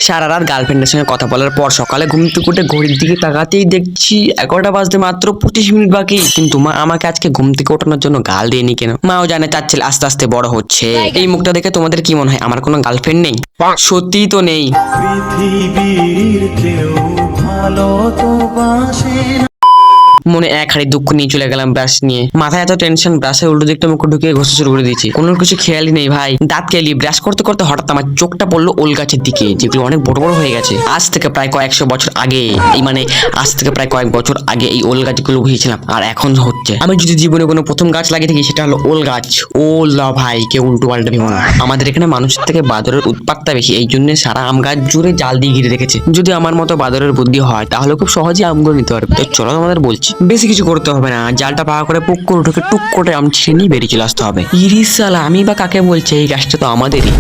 সারা রাত গার্লফ্রেন্ডের সঙ্গে কথা বলার পর সকালে ঘুম থেকে উঠে ঘড়ির দিকে তাকাতেই দেখছি 11টা বাজতে মাত্র 25 মিনিট বাকি। কিন্তু মা আমাকে আজকে ঘুম থেকে ওঠানোর জন্য গাল দিয়েনি কেন? মাও জানে তার ছেলে আস্তে আস্তে বড় হচ্ছে। এই মুখটা দেখে তোমাদের কি মনে হয় আমার কোনো গার্লফ্রেন্ড নেই? সত্যিই তো নেই। পৃথিবীর কেউ ভালো তো বাসে না। মনে এক হাড়ি দুঃখ নিয়ে চলে গেলাম ব্রাশ নিয়ে। মাথায় এত টেনশন, ব্রাশের উল্টো দিকটা মুখ ঢুকিয়ে ঘষা শুরু করে দিয়েছি। কোনো কিছু খেয়ালই নেই ভাই। দাঁত কেলি ব্রাশ করতে করতে হঠাৎ আমার চোখটা পড়লো ওল গাছের দিকে, যেগুলো অনেক বড় বড় হয়ে গেছে। আজ থেকে প্রায় কয়েকশো বছর আগে, আজ থেকে প্রায় কয়েক বছর আগে এই ওল গাছগুলো বুঝেছিলাম, আর এখন হচ্ছে। আমি যদি জীবনে কোনো প্রথম গাছ লাগিয়ে থাকি সেটা হলো ওল গাছ। ওলা ভাই, কেউ উল্টো পাল্টা ভেবো না। আমাদের এখানে মানুষের থেকে বাদরের উৎপাতটা বেশি, এই জন্য সারা আম গাছ জুড়ে জাল দিয়ে ঘিরে রেখেছে। যদি আমার মতো বাদরের বুদ্ধি হয় তাহলে খুব সহজে আমগুলো নিতে পারবে। তো চলো তোমাদের বলছি, বেশি কিছু করতে হবে না। জালটা পাওয়া করে পুক করে ঢুকে টুক করে আম ছিঁড়ে নিয়ে বেরিয়ে চলে আসতে হবে। ইরিশ শালা, আমি বা কাকে বলছি? এই গাছটা তো আমাদেরই।